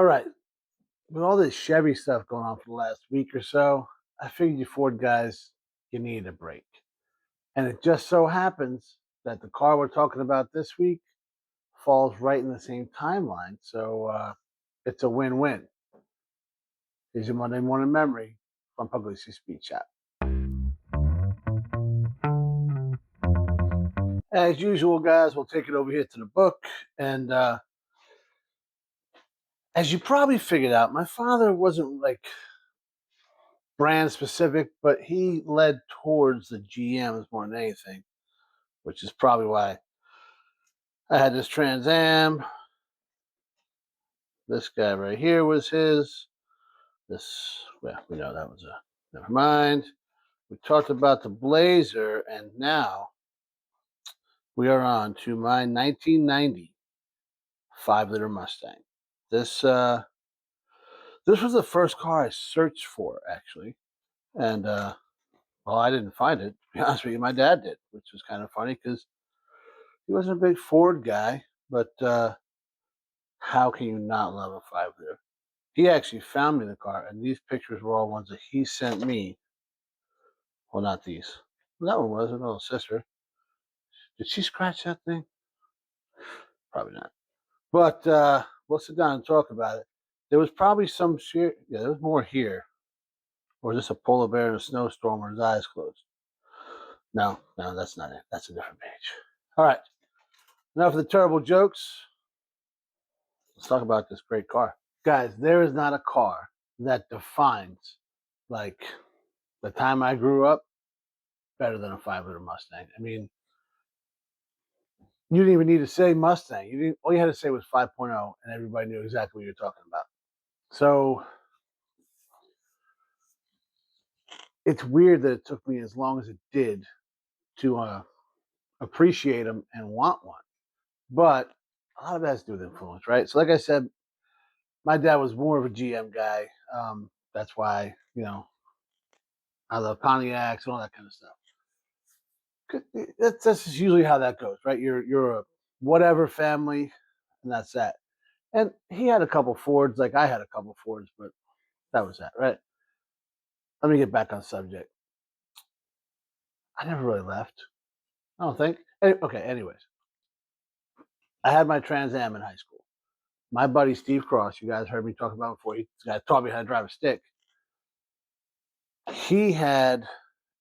All right. With all this Chevy stuff going on for the last week or so, I figured you Ford guys, you need a break. And it just so happens that the car we're talking about this week falls right in the same timeline. So it's a win-win. Here's your Monday morning memory from Pugliese Speed Shop. As usual, guys, we'll take it over here to the book. And as you probably figured out, my father wasn't like brand specific, but he led towards the GMs more than anything, which is probably why I had this Trans Am. This guy right here was his. This, well, we know that was a, never mind. We talked about the Blazer, and now we are on to my 1990 5-liter Mustang. This this was the first car I searched for, actually. And well, I didn't find it. To be honest with you, my dad did, which was kind of funny because he wasn't a big Ford guy, but how can you not love a 5-liter? He actually found me the car, and these pictures were all ones that he sent me. Well, not these. Well, that one was a little sister. Did she scratch that thing? Probably not. But we'll sit down and talk about it. There was probably some sheer. Yeah, there was more here. Or just a polar bear in a snowstorm with his eyes closed. No, no, that's not it. That's a different page. All right. Enough of the terrible jokes. Let's talk about this great car. Guys, there is not a car that defines like the time I grew up better than a 5-liter Mustang. I mean, you didn't even need to say Mustang. You didn't. All you had to say was 5.0, and everybody knew exactly what you're talking about. So it's weird that it took me as long as it did to appreciate them and want one. But a lot of that has to do with influence, right? So, like I said, my dad was more of a GM guy. That's why I love Pontiacs and all that kind of stuff. That's just usually how that goes, right? You're a whatever family, and that's that. And he had a couple Fords, like I had a couple Fords, but that was that, right? Let me get back on subject. I never really left. I don't think. Okay, anyways, I had my Trans Am in high school. My buddy Steve Cross, you guys heard me talk about before. He taught me how to drive a stick. He had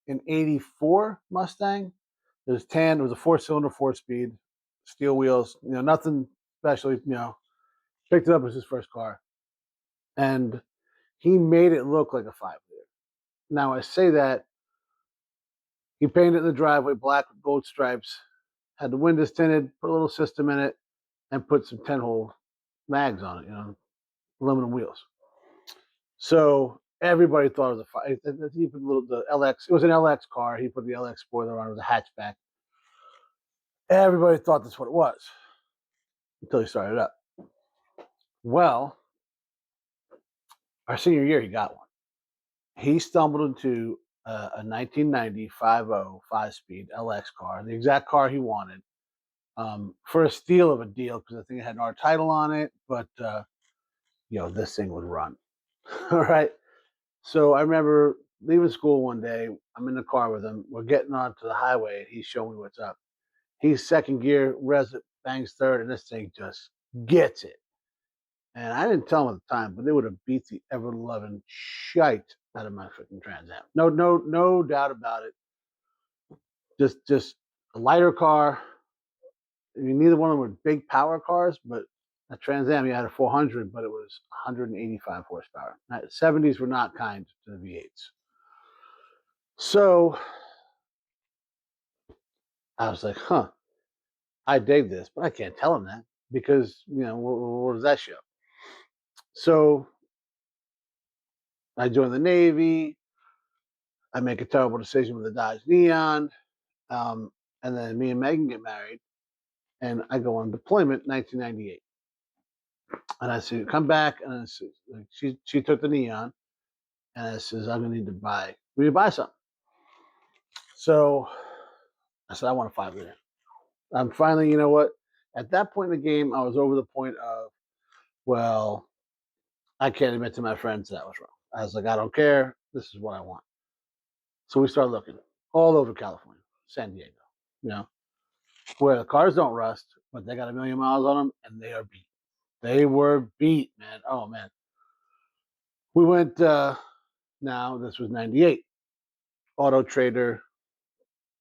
an '84 Mustang. It was tan. It was a 4-cylinder, 4-speed, steel wheels. Nothing special. Picked it up as his first car, and he made it look like a 5-liter. Now I say that he painted it in the driveway black with gold stripes, had the windows tinted, put a little system in it, and put some 10-hole mags on it. Aluminum wheels. So everybody thought it was a five. He put the LX. It was an LX car. He put the LX spoiler on. It was a hatchback. Everybody thought that's what it was until he started up. Well, our senior year, he got one. He stumbled into a 1990 5.0 5-speed LX car, the exact car he wanted, for a steal of a deal because I think it had our title on it. But this thing would run. All right. So I remember leaving school one day. I'm in the car with him. We're getting onto the highway. He's showing me what's up. He's second gear, revs it, bangs third, and this thing just gets it. And I didn't tell him at the time, but they would have beat the ever loving shite out of my freaking Trans Am. No doubt about it. Just a lighter car. I mean, neither one of them were big power cars, but a Trans Am, you had a 400, but it was 185 horsepower. Now, the 70s were not kind to the V8s. So I was like, huh, I dig this, but I can't tell him that because, what does that show? So I joined the Navy. I make a terrible decision with the Dodge Neon. And then me and Megan get married, and I go on deployment in 1998. And I said, come back. And I said, she took the Neon, and I says, we need to buy something. So I said, I want a 5-liter. I'm finally, you know what? At that point in the game, I was over the point of, well, I can't admit to my friends that was wrong. I was like, I don't care. This is what I want. So we started looking all over California, San Diego, you know, where the cars don't rust, but they got a million miles on them and they are beat. They were beat, man. Oh, man. We went, now, this was 98. Auto Trader,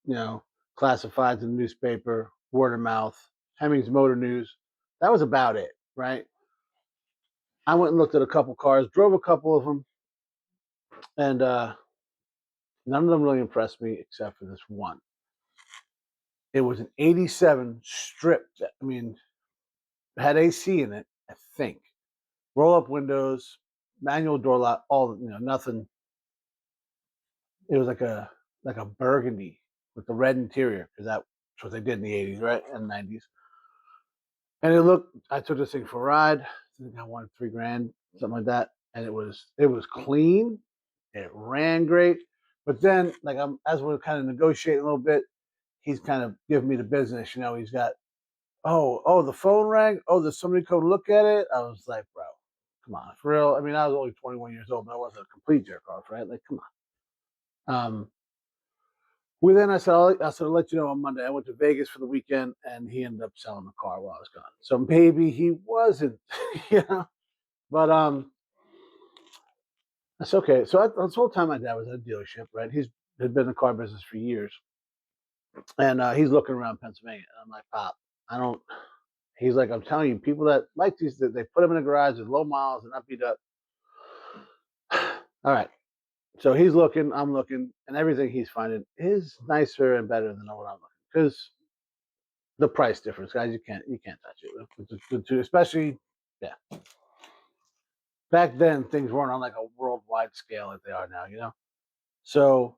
you know, classifieds in the newspaper, word of mouth, Hemmings Motor News. That was about it, right? I went and looked at a couple cars, drove a couple of them, and none of them really impressed me except for this one. It was an 87 strip. I mean, it had AC in it, I think. Roll up windows, manual door lock, all, nothing. It was like a burgundy with the red interior, because that's what they did in the 80s, right? And 90s. And it looked, I took this thing for a ride. I think I wanted $3,000, something like that. And it was clean. It ran great. But then, like, as we're kind of negotiating a little bit, he's kind of giving me the business. He's got, oh, the phone rang. Oh, there's somebody come look at it. I was like, bro, come on, for real. I mean, I was only 21 years old, but I wasn't a complete jerk off, right? Like, come on. I said, I'll let you know on Monday. I went to Vegas for the weekend, and he ended up selling the car while I was gone. So maybe he wasn't, you know. But that's okay. So this whole time my dad was at a dealership, right? He's had been in the car business for years, and he's looking around Pennsylvania. And I'm like, Pop, I don't. He's like, I'm telling you, people that like these, they put them in the garage with low miles and not beat up. All right. So he's looking, I'm looking, and everything he's finding is nicer and better than what I'm looking, because the price difference, guys, you can't touch it. Especially, yeah. Back then, things weren't on like a worldwide scale like they are now. So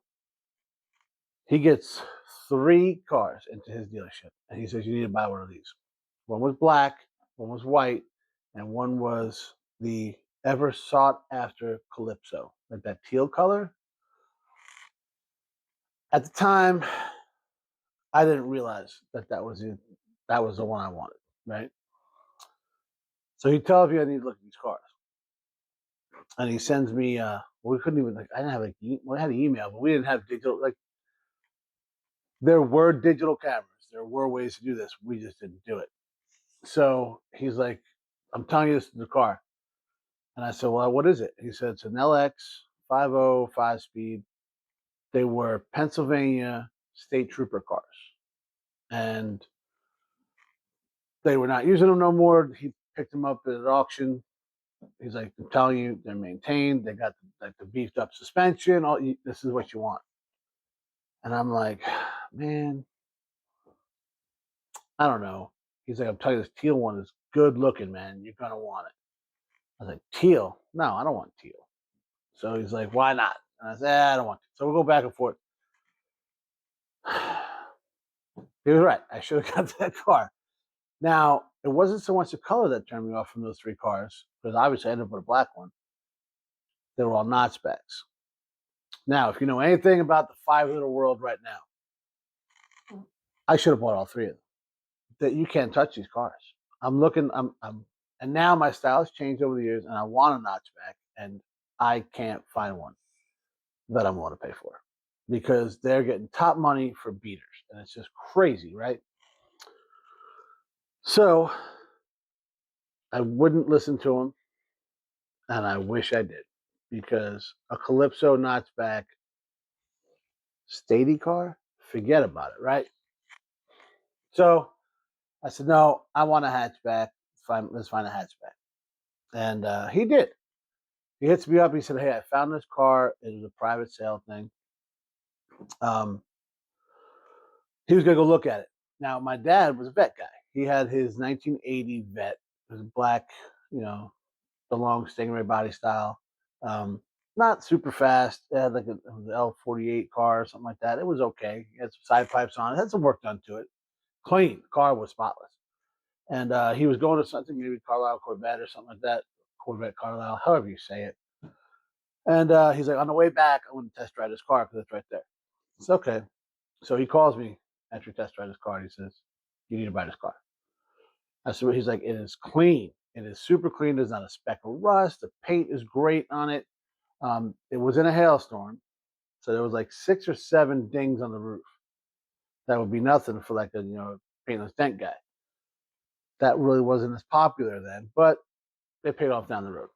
he gets 3 cars into his dealership, and he says, you need to buy one of these. One was black, one was white, and one was the ever sought after Calypso, like that teal color. At the time, I didn't realize that was it. That was the one I wanted, right? So he tells me I need to look at these cars, and he sends me. We couldn't even, like, I didn't have we had an email, but we didn't have digital. Like, there were digital cameras, there were ways to do this. We just didn't do it. So he's like, I'm telling you, this is the car. And I said, well, what is it? He said, it's an LX 5.0 5-speed. They were Pennsylvania state trooper cars. And they were not using them no more. He picked them up at an auction. He's like, I'm telling you, they're maintained. They got like the beefed up suspension. This is what you want. And I'm like, man, I don't know. He's like, I'm telling you, this teal one is good looking, man. You're going to want it. I was like, teal? No, I don't want teal. So he's like, why not? And I said, I don't want to. So we'll go back and forth. He was right. I should have got that car. Now, it wasn't so much the color that turned me off from those 3 cars, because obviously I ended up with a black one. They were all notchbacks. Now, if you know anything about the 5-liter world right now, I should have bought all 3 of them. That you can't touch these cars. I'm looking, and now my style has changed over the years, and I want a notchback, and I can't find one that I'm willing to pay for, because they're getting top money for beaters, and it's just crazy, right? So I wouldn't listen to them, and I wish I did, because a Calypso notchback Stady car, forget about it, right? So I said, no, I want a hatchback. Fine, let's find a hatchback. And he did. He hits me up. He said, hey, I found this car. It was a private sale thing. Um, he was going to go look at it. Now, my dad was a vet guy. He had his 1980 vet. It was black, the long Stingray body style. Not super fast. It had like an L48 car or something like that. It was okay. It had some side pipes on it. Had some work done to it. Clean. The car was spotless. And he was going to something, maybe Carlisle Corvette or something like that. Corvette Carlisle, however you say it. And he's like, on the way back, I want to test drive this car because it's right there. It's okay. So he calls me after test drive this car. And he says, you need to buy this car. I said, he's like, it is clean. It is super clean. There's not a speck of rust. The paint is great on it. It was in a hailstorm, so there was like 6 or 7 dings on the roof. That would be nothing for like a paintless dent guy. That really wasn't as popular then, but it paid off down the road.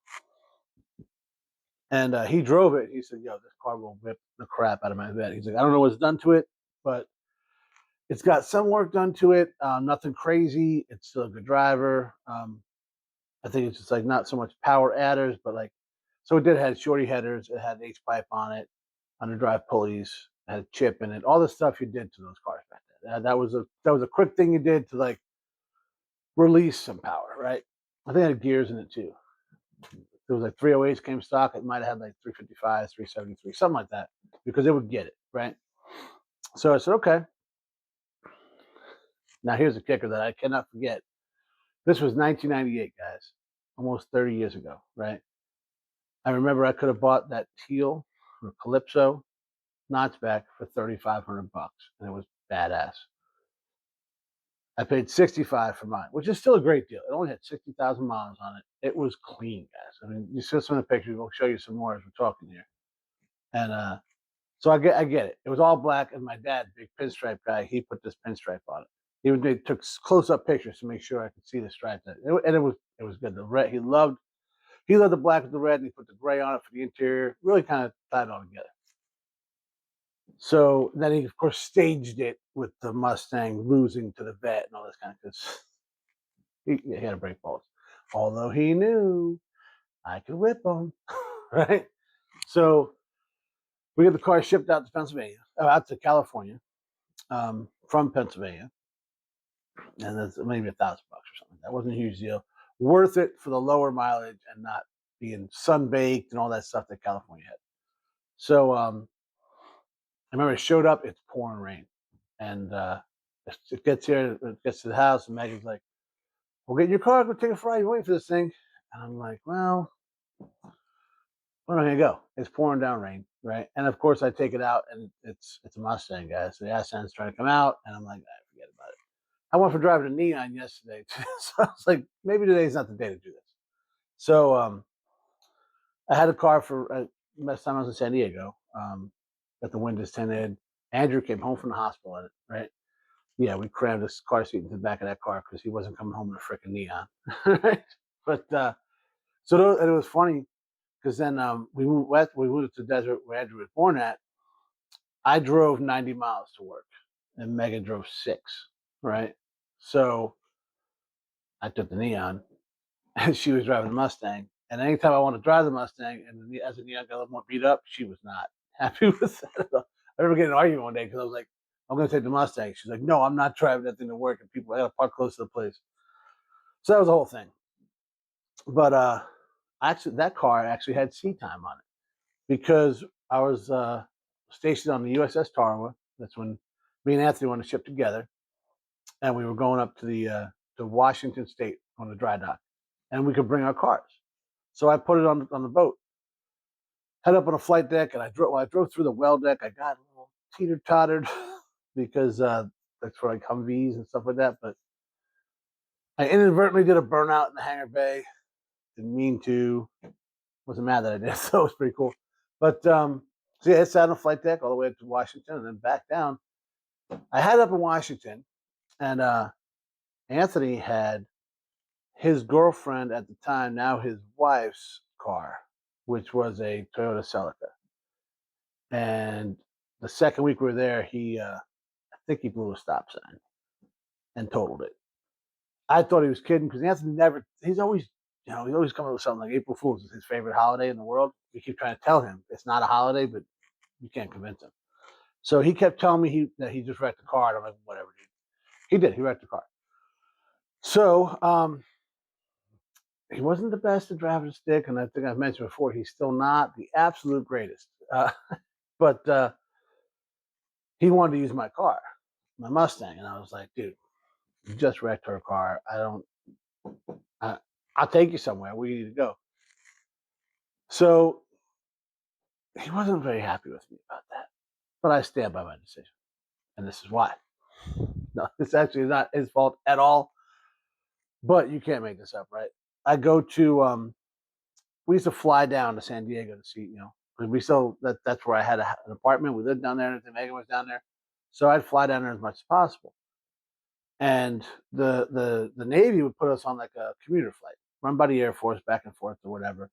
And he drove it. He said, "Yo, this car will whip the crap out of my bed." He's like, "I don't know what's done to it, but it's got some work done to it. Nothing crazy. It's still a good driver. I think it's just like not so much power adders, but like, so it did have shorty headers. It had an H pipe on it, underdrive pulleys, it had a chip in it. All the stuff you did to those cars back then. That was a quick thing you did to like release some power, right? I think it had gears in it too. There was like 308s came stock. It might have had like 355, 373, something like that, because it would get it, right? So I said, okay. Now here's the kicker that I cannot forget. This was 1998, guys, almost 30 years ago, right? I remember I could have bought that teal or Calypso notchback for $3,500, and it was badass. I paid 65 for mine, which is still a great deal. It only had 60,000 miles on it. It was clean, guys. I mean, you see some of the pictures. We'll show you some more as we're talking here. And so I get it. It was all black, and my dad, big pinstripe guy, he put this pinstripe on it. They took close-up pictures to make sure I could see the stripe, and it was good. The red, he loved the black with the red, and he put the gray on it for the interior. Really kind of tied it all together. So then he, of course, staged it with the Mustang losing to the vet and all this kind of because he had to break balls. Although he knew I could whip him, right? So we get the car shipped out to Pennsylvania, out to California, from Pennsylvania, and that's maybe $1,000 or something. That wasn't a huge deal. Worth it for the lower mileage and not being sun-baked and all that stuff that California had. So I remember it showed up. It's pouring rain, and it gets here. It gets to the house, and Megan's like, "We'll get in your car. Go take a ride. You're waiting for this thing." And I'm like, "Well, where am I gonna go? It's pouring down rain, right?" And of course, I take it out, and it's a Mustang, guys. So the accent's trying to come out, and I'm like, forget about it. I went for driving a Neon yesterday, so I was like, maybe today's not the day to do this. So I had a car for last time I was in San Diego. Got the windows tinted. Andrew came home from the hospital in it, right? Yeah, we crammed his car seat into the back of that car because he wasn't coming home in a freaking Neon, right? But and it was funny because then we moved west. We moved to the desert where Andrew was born at. I drove 90 miles to work, and Megan drove 6, right? So I took the Neon, and she was driving the Mustang. And anytime I want to drive the Mustang, and as the Neon got a little more beat up, she was not happy with that. I remember getting an argument one day because I was like, "I'm going to take the Mustang." She's like, "No, I'm not driving that thing to work, and I got to park close to the place." So that was the whole thing. But actually, that car actually had seat time on it because I was stationed on the USS Tarawa. That's when me and Anthony went on a ship together, and we were going up to the to Washington State on the dry dock, and we could bring our cars. So I put it on the boat, head up on a flight deck, and I drove through the well deck. I got a little teeter tottered because that's for like Humvees and stuff like that. But I inadvertently did a burnout in the hangar bay. Didn't mean to. Wasn't mad that I did, so it was pretty cool. But so yeah, it sat on a flight deck all the way up to Washington and then back down. I had up in Washington, and Anthony had his girlfriend at the time, now his wife's car, which was a Toyota Celica. And the second week we were there, I think he blew a stop sign and totaled it. I thought he was kidding because Anthony he's always coming up with something like April Fool's is his favorite holiday in the world. We keep trying to tell him it's not a holiday, but you can't convince him. So he kept telling me that he just wrecked the car. And I'm like, whatever, dude. He did. He wrecked the car. So he wasn't the best at driving a stick, and I think I've mentioned before, he's still not the absolute greatest. But he wanted to use my car, my Mustang, and I was like, dude, you just wrecked her car. I'll take you somewhere. We need to go. So he wasn't very happy with me about that, but I stand by my decision, and this is why. No, this actually is not his fault at all. But you can't make this up, right? I go to we used to fly down to San Diego to see, because we still that's where I had an apartment. We lived down there, and Megan was down there, so I'd fly down there as much as possible. And the Navy would put us on like a commuter flight, run by the Air Force, back and forth or whatever.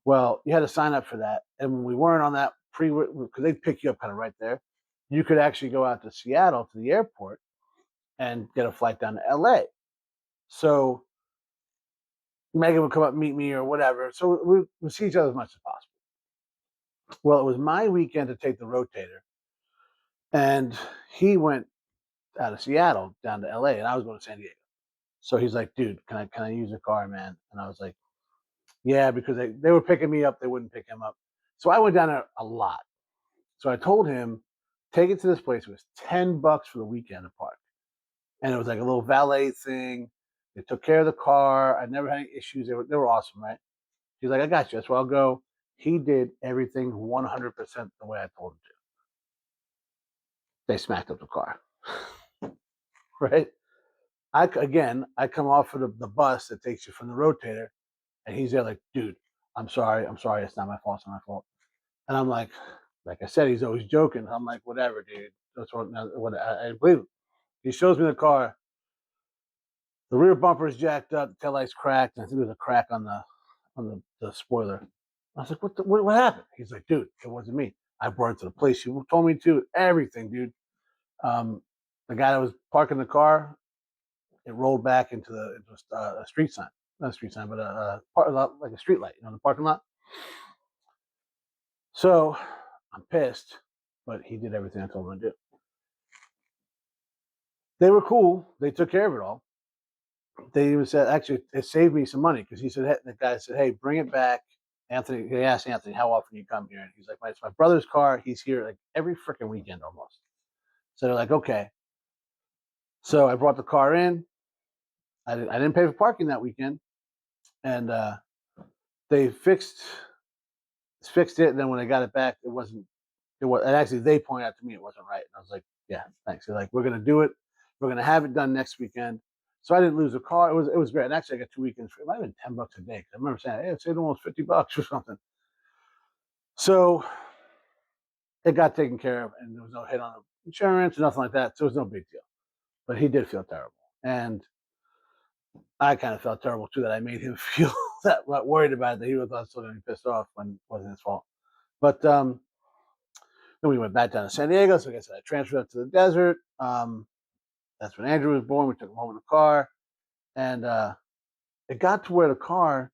Well, you had to sign up for that, and when we weren't on that because they'd pick you up kind of right there, you could actually go out to Seattle to the airport and get a flight down to LA. So Megan would come up and meet me or whatever. So we see each other as much as possible. Well, it was my weekend to take the rotator, and he went out of Seattle down to LA, and I was going to San Diego. So he's like, "Dude, can I use the car, man?" And I was like, "Yeah," because they were picking me up, they wouldn't pick him up. So I went down there a lot. So I told him, "Take it to this place." It was $10 for the weekend to park, and it was like a little valet thing. They took care of the car. I never had any issues. They were awesome, right? He's like, "I got you. That's where I'll go." He did everything 100% the way I told him to. They smacked up the car, right? I come off of the bus that takes you from the rotator, and he's there like, "Dude, I'm sorry, it's not my fault, it's not my fault." And I'm like I said, he's always joking. I'm like, "Whatever, dude." That's what I believe him. He shows me the car. The rear bumper is jacked up, the tail light's cracked, and I think there's a crack on the spoiler. I was like, what happened? He's like, "Dude, it wasn't me. I brought it to the place. You told me to. Everything, dude." Um, the guy that was parking the car, it rolled back into a street sign, not a street sign, but like a street light, the parking lot. So I'm pissed, but he did everything I told him to do. They were cool. They took care of it all. They even said, actually, it saved me some money because he said, the guy said, "Hey, bring it back." Anthony, he asked Anthony, "How often you come here?" And he's like, "It's my brother's car. He's here like every freaking weekend almost." So they're like, "Okay." So I brought the car in. I didn't pay for parking that weekend, and they fixed it. And then when I got it back, it wasn't. It was, and actually they pointed out to me it wasn't right. And I was like, "Yeah, thanks." They're like, "We're gonna do it. We're gonna have it done next weekend." So I didn't lose a car. It was great. And actually, I got 2 weekends free. It might have been $10 a day. I remember saying, "Hey, it saved almost $50 or something." So it got taken care of, and there was no hit on the insurance or nothing like that. So it was no big deal. But he did feel terrible, and I kind of felt terrible too that I made him feel that worried about it, that he was still going to be pissed off when it wasn't his fault. But then we went back down to San Diego. So like I said, I transferred up to the desert. That's when Andrew was born. We took him home in the car, and it got to where the car.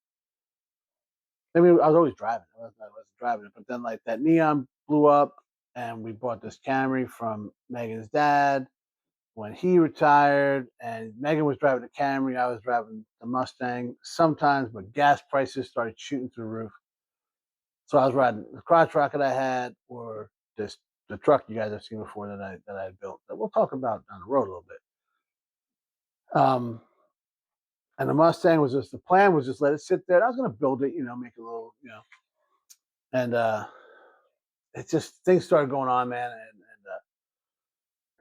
I mean, I was always driving. I wasn't driving it, but then like that neon blew up, and we bought this Camry from Megan's dad when he retired, and Megan was driving the Camry. I was driving the Mustang sometimes, but gas prices started shooting through the roof. So I was riding the crotch rocket I had, or this the truck you guys have seen before that I had built that we'll talk about down the road a little bit. And the Mustang was just the plan was just let it sit there. I was going to build it, make it a little, and it just things started going on, man, and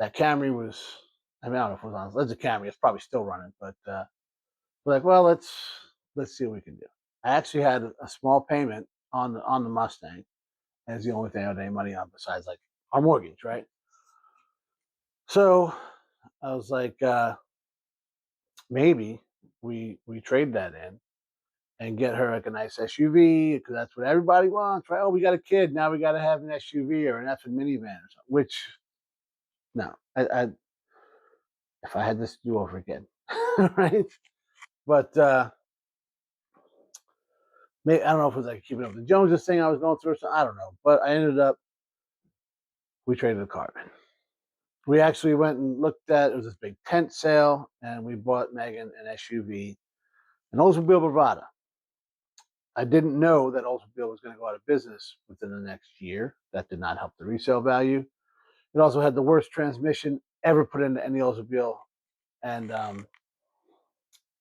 that Camry was. I mean, I don't know if it was on. It's a Camry. It's probably still running, but we're like, well, let's see what we can do. I actually had a small payment on the Mustang, and it's the only thing I had any money on besides like our mortgage, right? So I was like, maybe we trade that in and get her like a nice SUV because that's what everybody wants, right? Oh, we got a kid, now we got to have an SUV or an effing minivan or something. Which no, I if I had this to do over again, right? But maybe, I don't know if it was like keeping up with the Joneses thing I was going through or something. I don't know, but I ended up we traded the car in. We actually went and looked at it was this big tent sale, and we bought Megan an SUV, an Oldsmobile Bravada. I didn't know that Oldsmobile was going to go out of business within the next year. That did not help the resale value. It also had the worst transmission ever put into any Oldsmobile, and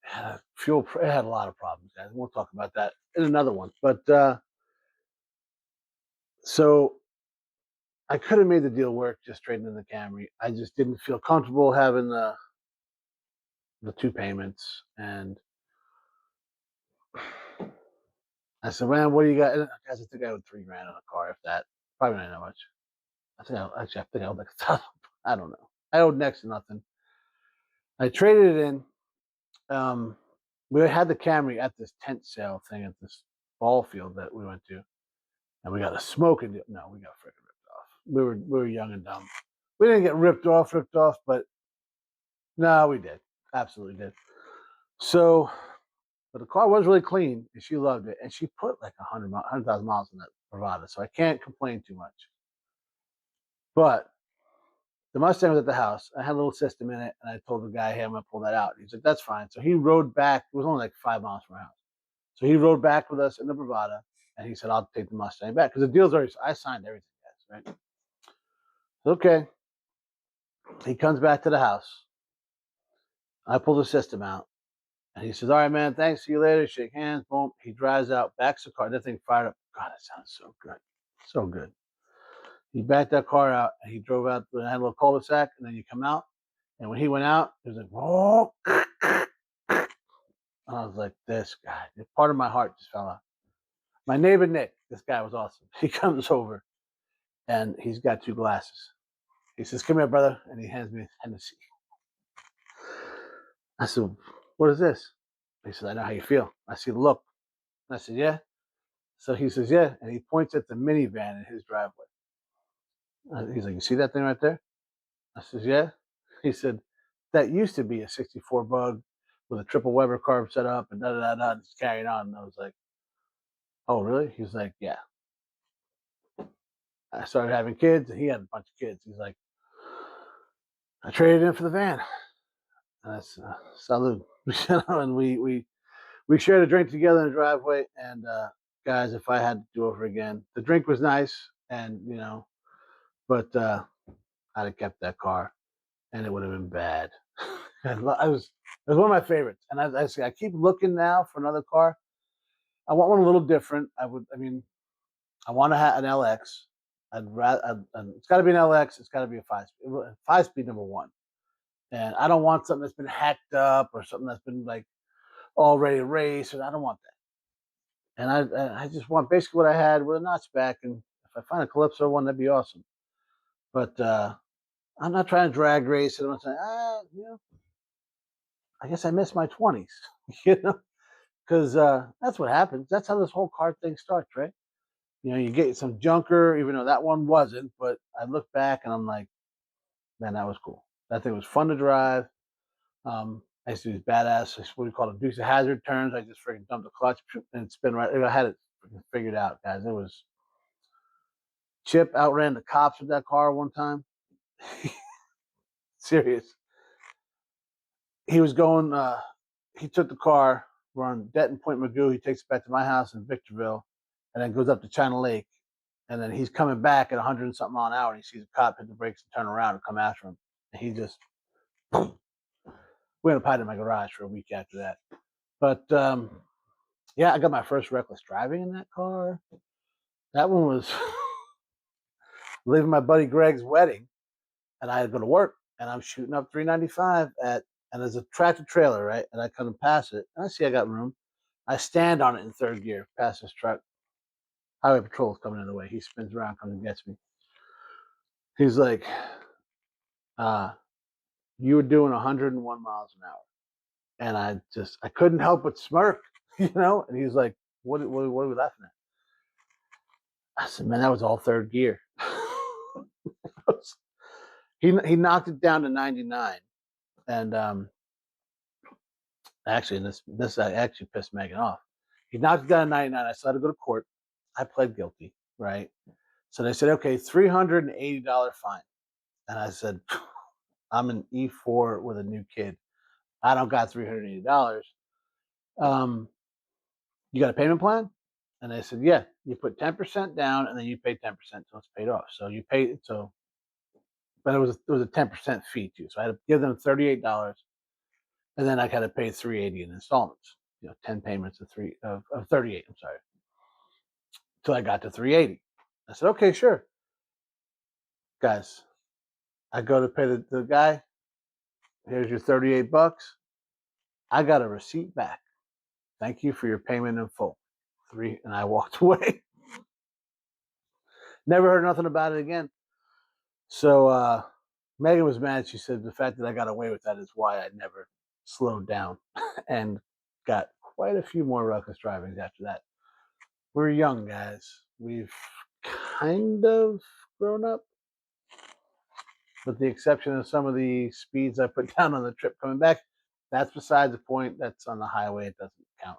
had fuel. It had a lot of problems, guys. We'll talk about that in another one. But so I could have made the deal work just trading in the Camry. I just didn't feel comfortable having the two payments, and I said, man, what do you got? Guys, I think I owed $3,000 on a car, if that. Probably not that much. I think I owed like 1,000. I don't know. I owed next to nothing. I traded it in. We had the Camry at this tent sale thing at this ball field that we went to, and we got a smoking deal. No, we got freaking ripped off. We were young and dumb. We didn't get ripped off, but no, we did. Absolutely did. So, but the car was really clean, and she loved it, and she put like 100,000 miles in that Bravada, so I can't complain too much. But the Mustang was at the house. I had a little system in it, and I told the guy, hey, I'm going to pull that out. He's like, that's fine. So he rode back. It was only like 5 miles from our house. So he rode back with us in the Bravada, and he said, I'll take the Mustang back. Because the deal's already, I signed everything, guys, right? Okay. He comes back to the house. I pull the system out, and he says, all right, man, thanks. See you later. Shake hands. Boom. He drives out, backs the car. That thing fired up. God, it sounds so good. So good. He backed that car out, and he drove out. And had a little cul-de-sac, and then you come out. And when he went out, it was like, whoa. I was like, this guy. Part of my heart just fell out. My neighbor Nick, this guy was awesome. He comes over, and he's got 2 glasses. He says, come here, brother. And he hands me a Hennessy. I said, what is this? He said, I know how you feel. I see the look. I said, yeah. So he says, yeah. And he points at the minivan in his driveway. He's like, you see that thing right there? I says, yeah. He said, that used to be a 64 bug with a triple Weber carb set up and da-da-da-da, and just carrying on. And I was like, oh, really? He was like, yeah. I started having kids, and he had a bunch of kids. He's like, I traded in for the van. And that's salute. And we shared a drink together in the driveway. And guys, if I had to do over again, the drink was nice, and but I'd have kept that car, and it would have been bad. It was one of my favorites, and I say I keep looking now for another car. I want one a little different. I want to have an LX. It's got to be an LX. It's got to be a 5 speed. 5 speed number one. And I don't want something that's been hacked up or something that's been like already raced. I don't want that. And I just want basically what I had with a notchback. And if I find a Calypso one, that'd be awesome. But I'm not trying to drag race it. I'm saying, I guess I missed my 20s, because that's what happens. That's how this whole car thing starts, right? You get some junker, even though that one wasn't. But I look back and I'm like, man, that was cool. That thing was fun to drive. I used to do these badass, what we call it, Dukes of Hazzard turns. I just freaking dumped the clutch and spin right. I had it figured out, guys. It was Chip outran the cops with that car one time. Serious. He was going. He took the car. We're on Denton Point Magoo. He takes it back to my house in Victorville, and then goes up to China Lake. And then he's coming back at 100 and something mile an hour, and he sees a cop hit the brakes and turn around and come after him. And he just we ended up hiding in my garage for a week after that. But yeah, I got my first reckless driving in that car. That one was leaving my buddy Greg's wedding, and I had to go to work, and I'm shooting up 395 and there's a tractor trailer, right? And I come pass it, and I see I got room. I stand on it in third gear, past this truck. Highway patrol is coming in the way. He spins around, comes and gets me. He's like, you were doing 101 miles an hour. And I couldn't help but smirk, And he's like, what are we laughing at? I said, man, that was all third gear. He knocked it down to 99. And actually, this actually pissed Megan off. He knocked it down to 99. I still had to go to court. I pled guilty, right? So they said, okay, $380 fine. And I said, I'm an E4 with a new kid. I don't got $380. You got a payment plan? And they said, yeah, you put 10% down and then you pay 10% until it's paid off. So you pay but it was a 10% fee too. So I had to give them $38, and then I had to pay $380 in installments. 10 payments of 38. I'm sorry, till I got to 380. I said, okay, sure, guys. I go to pay the guy. Here's your $38. I got a receipt back Thank you for your payment in full. 3, and I walked away. Never heard nothing about it again. So Megan was mad. She said the fact that I got away with that is why I never slowed down and got quite a few more ruckus drivings after that. We're young, guys. We've kind of grown up, with the exception of some of the speeds I put down on the trip coming back. That's beside the point. That's on the highway. It doesn't count.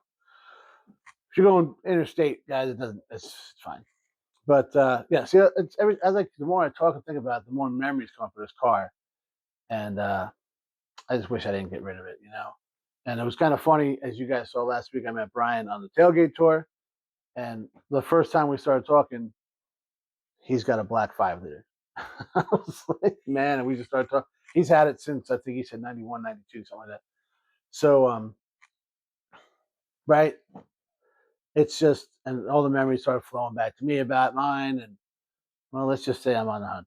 If you're going interstate, guys, it doesn't. It's fine. But yeah, see, it's the more I talk and think about it, the more memories come up for this car, and I just wish I didn't get rid of it, And it was kind of funny, as you guys saw last week. I met Brian on the tailgate tour, and the first time we started talking, he's got a black 5 liter. I was like, man, and we just started talking. He's had it since, I think he said 91, 92, something like that. So, right, it's just, and all the memories started flowing back to me about mine, and well, let's just say I'm on the hunt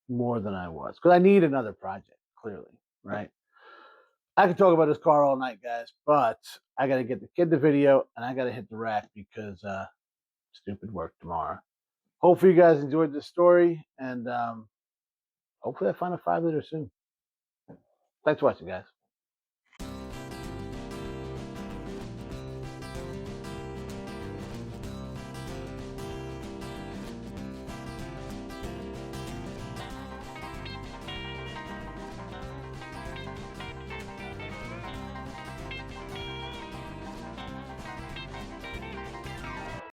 more than I was because I need another project. Clearly, right? I could talk about this car all night, guys, but I got to get the kid the video and I got to hit the rack because stupid work tomorrow. Hopefully, you guys enjoyed this story, and hopefully, I find a 5 liter soon. Thanks for watching, guys.